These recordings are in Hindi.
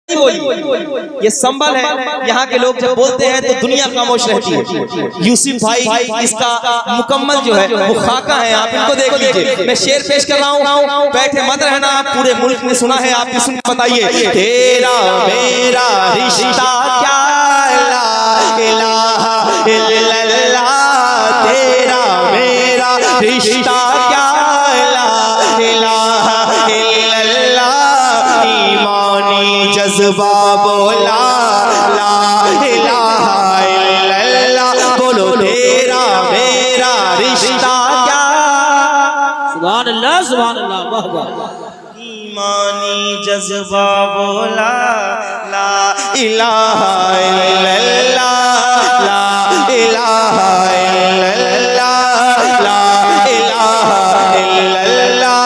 ये संबल है। यहाँ के लोग जब बोलते हैं तो दुनिया खामोश रहती है। यूसुफ भाई इसका मुकम्मल जो है वो खाका है, आप इनको देख लीजिए। मैं शेर पेश कर रहा हूँ, बैठे मत रहना, आप पूरे मुल्क ने सुना है, आप भी सुन बताइए। तेरा मेरा रिश्ता क्या ला इलाहा इल्लल्लाह, तेरा मेरा रिश्ता क्या ला इलाहा इल्लल्लाह, ईमानी जज्बा बोला ला इलाहा इल्लल्लाह, बोलो तेरा मेरा रिश्ता क्या। सुभान अल्लाह सुभान अल्लाह, वाह वाह। ईमानी जज्बा बोला ला इलाहा इल्लल्लाह, ला इलाहा इल्लल्लाह, ला इलाहा इल्लल्लाह।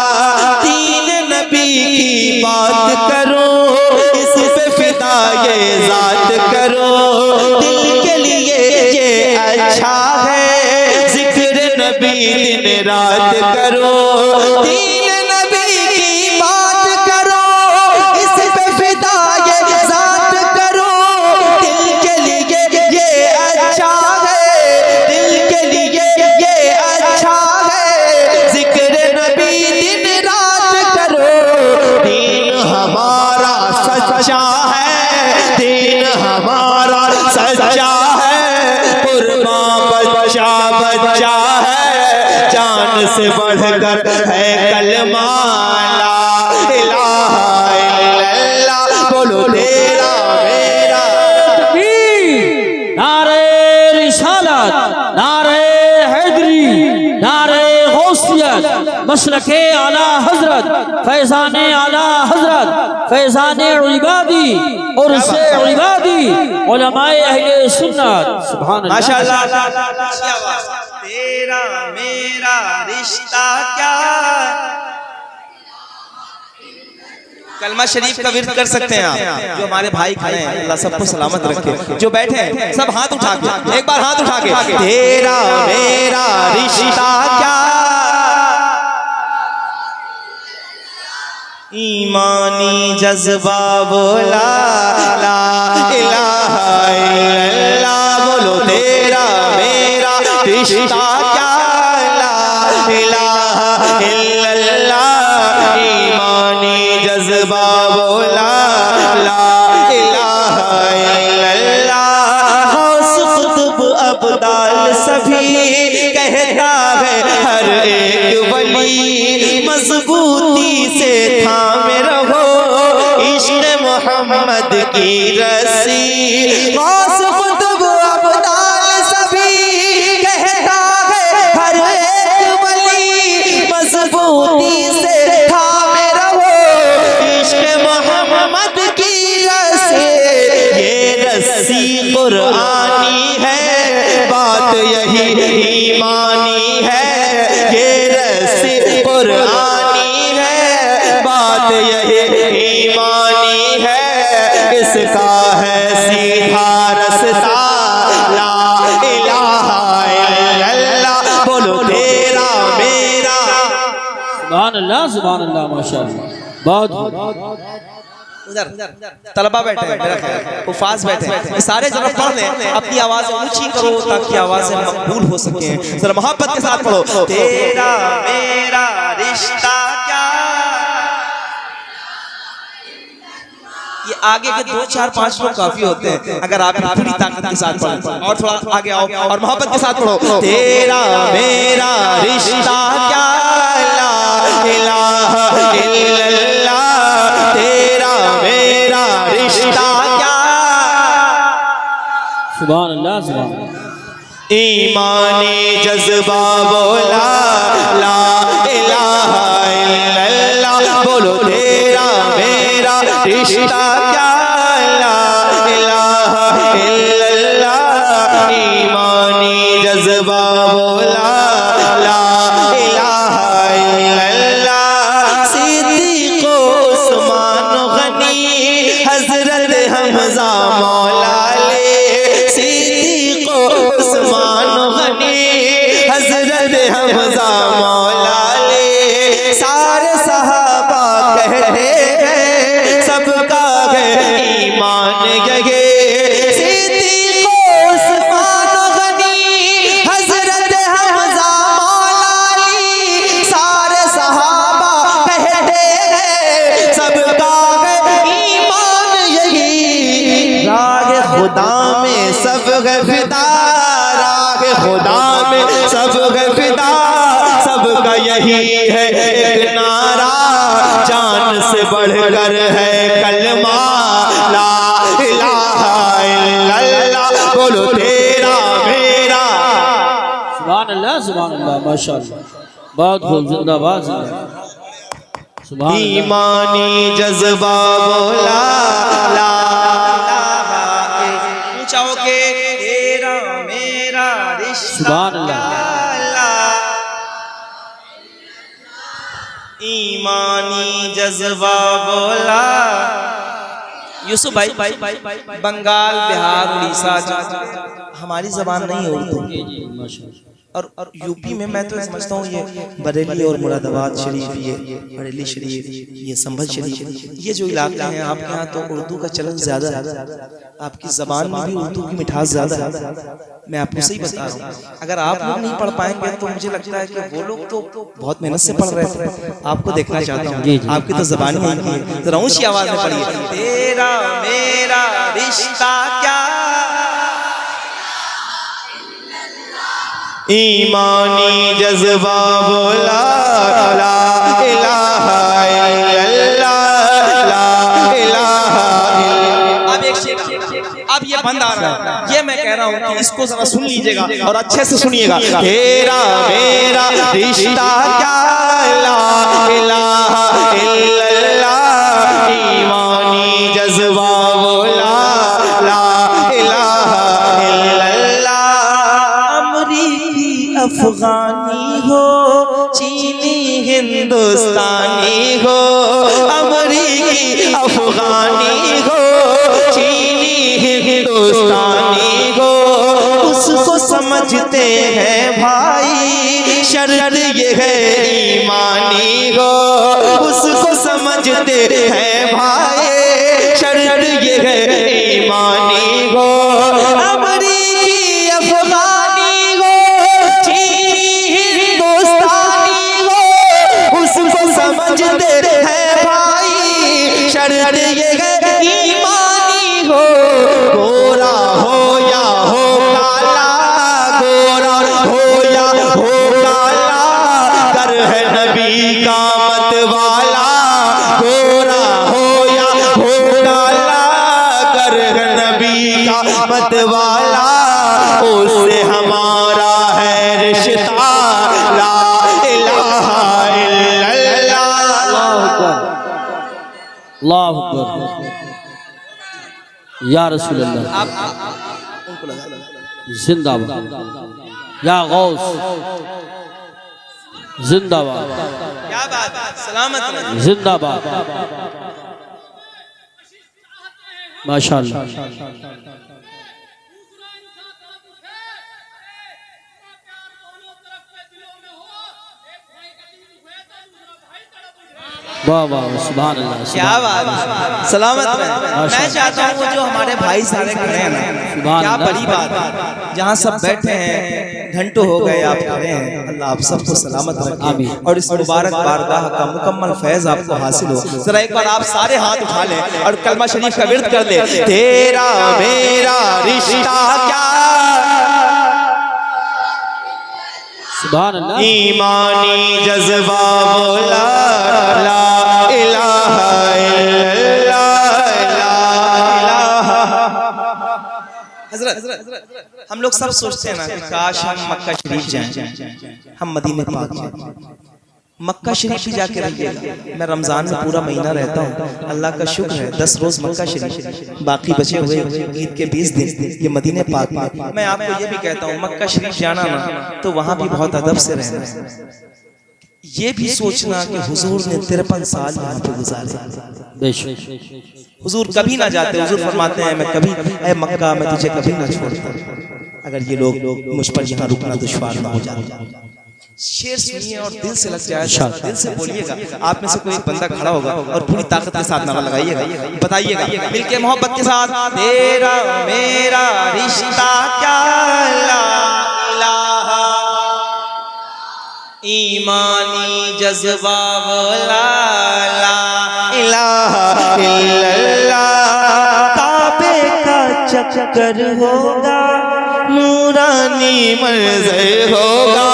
दीन नबी की बात करो, इस पे फिदा ये जात करो, दिल के लिए ये अच्छा है, जिक्र नबी दिन रात करो। दीन नबी की बात करो, इस पे फिदा ये जात करो, दिल के लिए ये अच्छा है, दिल के लिए ये अच्छा है, जिक्र नबी दिन रात करो। दीन हमारा सच्चा है, दीन हमारा सच्चा है, कुर्बान बच्चा बच्चा है, जान से बढ़कर है कलमा ला इलाहा इल्लल्लाह, बोलो तेरा मेरा। नारे रिसालत, नारे हैदरी, नारे गौसियत, मशरके आला हजरत, फैजाने आला हजरत, फैजाने इबादी और उससे इबादी उलमाए अहले सुन्नत। सुभान अल्लाह माशाअल्लाह। तेरा मेरा रिश्ता क्या। कलमा शरीफ का विर्द कर सकते हैं आप। जो हमारे भाई खड़े हैं, अल्लाह सबको सलामत रखे। जो बैठे हैं सब हाथ उठा के, एक बार हाथ उठा के, तेरा मेरा रिश्ता क्या। ईमानी जज्बा बोला ला इलाहा इल्लल्लाह, बोलो तेरा मेरा रिश्ता क्या ला इलाहा इल्लल्लाह, ईमानी जज्बा बोला ला इलाहा इल्लल्लाह। गौस कुतुब अब्दाल सभी कहता है हर एक वली, मजबूती से थामे रहो इश्क़ मोहम्मद की रस्सी। गौस कुतुब अब्दाल सभी कहता है हर एक वली, मजबूती से थामे रहो इश्क़ मोहम्मद की रस्सी। ये रस्सी कुरानी है, बात यही ईमानी है, ये रस्सी कुरानी है, बात यही ईमानी है, इसका है सीधा रास्ता ला इलाहा इल्लल्लाह, बोलो तेरा मेरा। सुभान अल्लाह सुभान अल्लाह, माशाअल्लाह। बहुत उधर तलबा बैठे हैं, मेरा ख्याल है हुफाज बैठे हैं, सारे जरा पढ़ लें, अपनी आवाज़ें ऊंची करो ताकि आवाज़ें मकबूल हो सकें। जरा मोहब्बत के साथ पढ़ो। तेरा मेरा रिश्ता क्या। ये आगे के 2 4 5 लोग काफी होते हैं, अगर आप पूरी ताकत के साथ पढ़ें। और थोड़ा आगे आओ और मोहब्बत के साथ पढ़ो। तेरा मेरा रिश्ता क्या ला इलाहा इल्लल्लाह, तेरा मेरा रिश्ता क्या। सुभान अल्लाह सुभान अल्लाह। ईमानी जज्बा बोला ला इलाहा इल्लल्लाह, बोलो तेरा मेरा रिश्ता क्या ला इलाहा इल्लल्लाह, ईमानी जज्बा बोला ला इलाहा इल्लल्लाह। सिद्दीक़ उस्मान गनी हजरत हमजा मौला ले, सिद्दीक़ उस्मान गनी हजरत हमजा मौला ले, सारे सहाबा कहते हैं सबका है है फिदा, राह खुदा में सब है फिदा, सबका यही है एक नारा, जान से बढ़कर है कलमा, ला इलाहा इल्लल्लाह, बोलो तेरा मेरा। सुभान अल्लाह माशाअल्लाह, बहुत खूब, जिंदाबाद जिंदाबाद। सुभान अल्लाह। ईमानी जज्बा बोला ला इलाहा, पूछा हो के तेरा मेरा रिश्ता, सुभान अल्लाह। ईमानी जज्बा बोला। यूसुफ भाई बंगाल, बिहार, उड़ीसा, हमारी जबान नहीं है उर्दू, और यूपी में मैं तो समझता हूँ ये बरेली और मुरादाबाद शरीफ, ये बरेली शरीफ, ये संभल शरीफ, ये जो इलाके हैं आपके यहाँ तो उर्दू का चलन ज्यादा है, आपकी जबान में भी उर्दू की मिठास ज्यादा है। मैं आपको सही बता रहा हूँ, अगर आप लोग नहीं पढ़ पाएंगे तो मुझे लगता है कि वो लोग तो बहुत मेहनत से पढ़ रहे थे। आपको देखना चाहता हूँ, आपकी तो जबान ही नहीं है, जरा ऊंची आवाज में पढ़िए, तेरा मेरा रिश्ता क्या, ईमानी जज्बा बोला ला इलाहा इल्लल्लाह, ला इलाहा इल्लल्लाह। अब एक शेर, अब ये बंद आ रहा है, ये मैं कह रहा हूँ कि इसको जरा सुन लीजिएगा और अच्छे से सुनिएगा। तेरा मेरा रिश्ता क्या, ला इलाहा इल्लल्लाह, ईमानी जज्बा बोला ला इलाहा इल्लल्लाह। अफगानी हो, चीनी हिंदुस्तानी हो, अमरीकी अफगानी हो, चीनी हिंदुस्तानी हो, उसको समझते हैं भाई, शर्त ये है ईमानी हो, उसको समझते हैं भाई, शर्त ये है ईमानी हो, अमरीकी अफगानी हो, समझते हैं भाई, शर्त ये है ईमानी हो, गोरा हो या हो काला, गोरा हो या हो काला, कर है नबी का मत वाला, गोरा हो या हो काला, कर है नबी का मत वाला, उससे हमारा है रिश्ता, ला इलाहा अल्लाह अकबर, या रसूल अल्लाह, जिंदाबाद, या गौस जिंदाबाद, क्या बात है, सलामत जिंदाबाद, माशाअल्लाह। वाह वाह, सुभान अल्लाह, क्या बात है, सलामत में। मैं चाहता हूँ वो जो हमारे भाई सारे खड़े हैं ना, क्या बड़ी बात है, जहाँ सब बैठे हैं, घंटों हो गए आप खड़े हैं, अल्लाह आप सबको सलामत रखे और इस मुबारक बारगाह का मुकम्मल फैज आपको हासिल हो। जरा एक बार आप सारे हाथ उठा लें और कलमा शरीफ का विर्द कर ले, तेरा मेरा रिश्ता क्या, सुभान अल्लाह, ईमानी जज्बा बोला ला इलाहा इल्लल्लाह, ला इलाहा। हज़रत हम लोग सब सोचते हैं ना कि काश हम मक्का शरीफ जाएं, हम मदीने पाक जाएं, मक्का शरीफ भी जाके रहिएगा। मैं रमजान में पूरा महीना रहता हूँ, अल्लाह का शुक्र है 10 रोज मक्का शरीफ, बाकी बचे हुए ईद के 20 दिन ये मदीने पाक में। मैं आपको ये भी कहता हूँ मक्का शरीफ जाना ना तो वहाँ भी बहुत अदब से रहना, ये भी सोचना कि हुजूर ने 53 साल यहाँ पे गुजारे, हुजूर कभी ना जाते, हुजूर फरमाते हैं मैं कभी, ऐ मक्का मैं तुझे कभी ना छोड़ता, अगर ये लोग मुझ पर यहाँ रुकना दुश्वार ना हो जाए। शेर सुनिए और दिल से लग जाए, दिल से बोलिएगा। आप में से कोई बंदा खड़ा होगा और पूरी ताकत के साथ नारा लगाइएगा, बताइएगा मिलके मोहब्बत के साथ, तेरा मेरा रिश्ता क्या, ला इलाहा, ईमानी जज्बा वाला, ला इलाहा इल्लल्लाह। काबे का चक्कर होगा नूरानी मंजर होगा,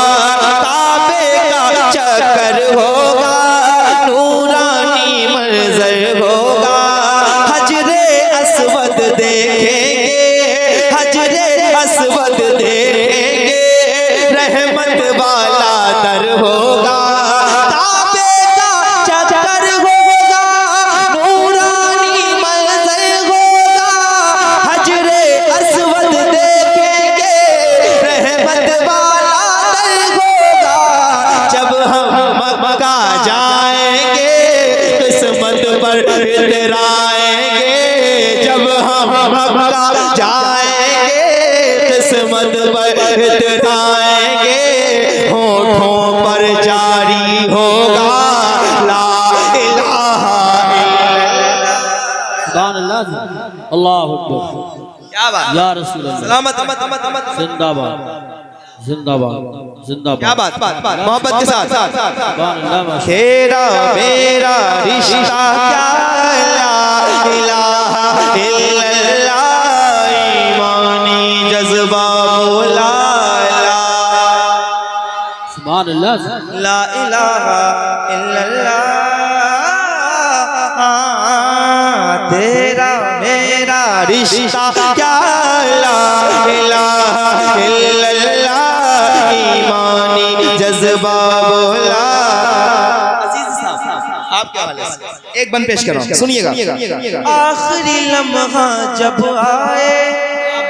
काबे का चक्कर होगा, नूरानी मंजर होगा। हजरे अस्वद देखेंगे, हजरे अस्वद देखेंगे, रहमत वाला दर होगा, काबे का चक्कर होगा, नूरानी मंजर होगा। हजरे अस्वद देखेंगे, रहमत वाला दर होगा। जब हम मक्का जाएंगे, किस्मत पर इतराएंगे। जब हम मक्का जाएंगे, किस्मत पर इतराएंगे। होठों पर जारी होगा ला इलाहा इल्लल्लाह। सुभान अल्लाह, अल्लाहु अकबर। क्या बात, या रसूल अल्लाह, सलामत, जिंदाबाद जिंदाबाद जिंदाबाद। क्या बात, मोहब्बत के साथ। सुभान अल्लाह, माशा तेरा मेरा रिश्ता क्या ला इलाहा इल्लल्लाह, ईमानी जज्बा बोला सुभान अल्लाह, ला इलाहा इल्लल्लाह। तेरा मेरा रिश्ता क्या ला इलाहा इल्लल्लाह, ईमानी जज्बा बोला। अजीज साहब, आपके हवाले से एक बंद पेश कर रहा हूं, सुनिएगा। आखिरी लम्हा जब आए,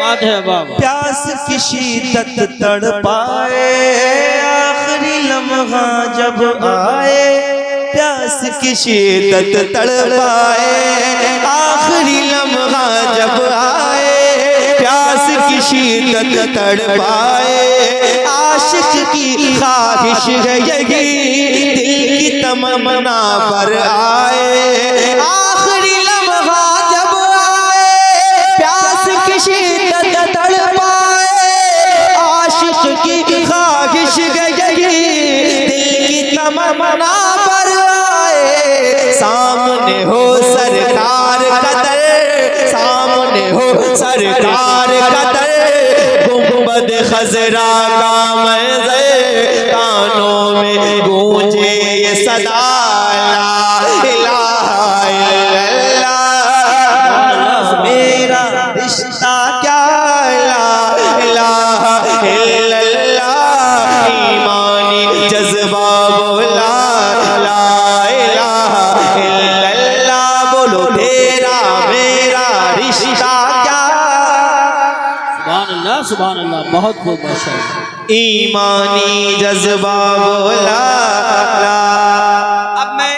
बात है बाबा। प्यास की शिद्दत तड़पाए। आखिरी लम्हा जब आए, प्यास की शिद्दत तड़पाए। आखिरी लम्हा जब आए, प्यास की शिद्दत तड़पाए। आशिक की ख्वाहिश है यही, दिल की तमन्ना पर आए। आखिरी लम्हा जब आए, प्यास की शिद्दत तड़पाए। आशिक की ख्वाहिश है यही, दिल की तमन्ना पर आए। सामने हो सरकार कदर, सामने हो सरकार कदर, गुंबद खजरा का मंज़र, कानों में गूंजे ये सदा ला इलाहा इल्लल्लाह। मेरा रिश्ता क्या ला इलाहा इल्लल्लाह, ईमानी जज्बा बोला ला इलाहा इल्लल्लाह। बोलो तेरा मेरा रिश्ता क्या, सुभान अल्लाह, सुभान अल्लाह, बहुत खूब, माशाअल्लाह। ईमानी जज्बा बोला। अब मैं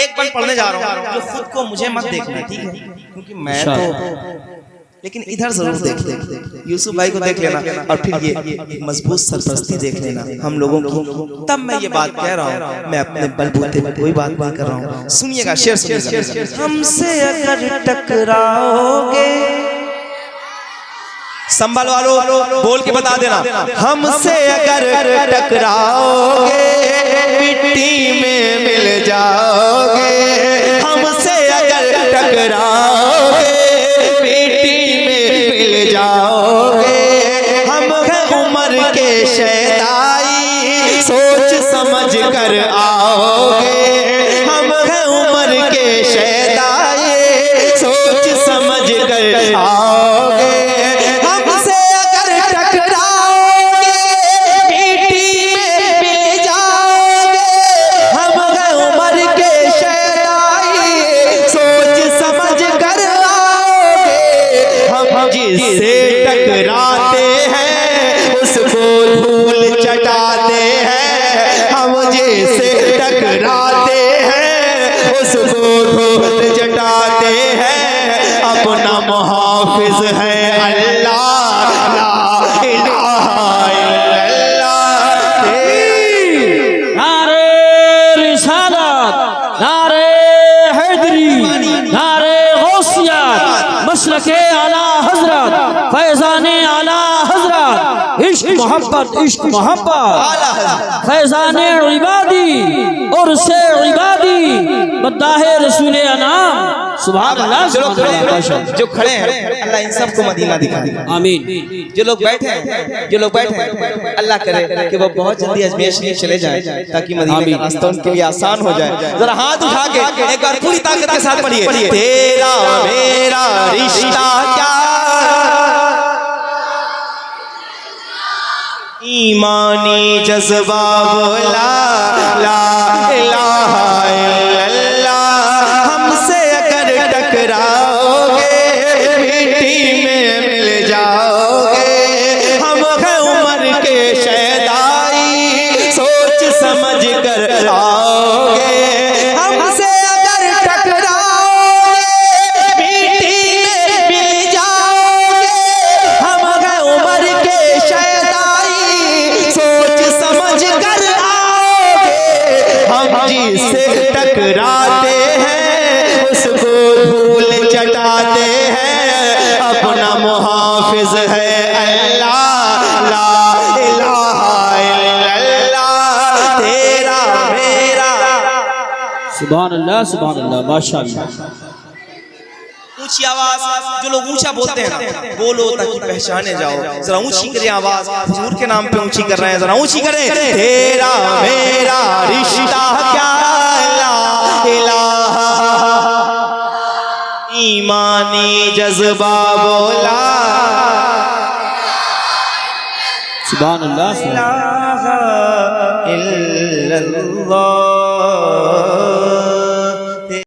एक बार पढ़ने जा रहा हूँ, जो खुद को मुझे मत देखना, ठीक है, क्योंकि मैं तो, लेकिन इधर जरूर देख लेना, यूसुफ भाई को देख लेना, और फिर ये मजबूत सरपरस्ती देख लेना हम लोगों की। तब मैं ये बात कह रहा हूँ, मैं अपने बलबूते पे कोई बात नहीं कर रहा हूँ। सुनिएगा, शेर सुनिएगा। हमसे अगर टकराओगे, संभल वालों बोल के बता देना, हमसे अगर टकराओगे, मिट्टी में मिल जाओगे। हमसे अगर टकराओगे, मिट्टी में मिल जाओगे। हम हैं उम्र के शैदाई, सोच समझ कर आओगे। हम हैं उम्र के शैदाई, सोच समझ कर आओगे। जिससे टकराते हैं उसको धूल चटाते हैं। हम जिससे टकराते हैं उसको धूल चटाते हैं। अपना मुहाफिज है अल्लाह, ला इलाहा इल्लल्लाह। नारे रिसालत, नारे हैदरी, नारे गौसिया, मसलके आला हजरत, फैजाने आला हजरत, इश्क मोहब्बत, फैजाने इबादी और से इबादी, बद्दाहे रसूल अनाम सुभान अल्लाह, जो लोग सुभान खड़े अल्लाह, हैं, जो खड़े हैं, अल्लाह इन सबको मदीना दिखा दे। आमीन। जो लोग बैठे हैं, अल्लाह करे कि वो बहुत जल्दी अजमेर शरीफ चले जाएं ताकि मदीने का रास्ता उनके लिए आसान हो जाए। जरा हाथ उठा के एक बार पूरी ताकत के साथ पढ़िए, तेरा मेरा रिश्ता क्या ईमानी जज्बा बोला ला इलाहा इल्लल्लाह। हमसे अगर टकराओगे मिट्टी में मिल जाओगे। हम हैं उम्र के शैदाई सोच समझ कर आओगे। हमसे अगर टकराओगे मिट्टी में मिल जाओगे। हम हैं उम्र के शैदाई सोच समझ कर आओगे। हम जिससे टकराते हैं उसको धूल चटाते हैं। अपना मुहाफिज है अल्लाह ला इलाहा इल्लल्लाह। तेरा मेरा सुभान अल्लाह, सुभान अल्लाह, माशाअल्लाह। ऊंची आवाज, जो लोग ऊंचा बोलते हैं ना, बोलो ताकि पहचाने जाओ। जरा ऊंची करें आवाज, हुजूर के नाम पे ऊंची कर रहे हैं, जरा ऊंची करें। तेरा मेरा रिश्ता क्या ला इलाहा ईमानी जज्बा बोला सुभान अल्लाह, सुभान इल्लल्लाह।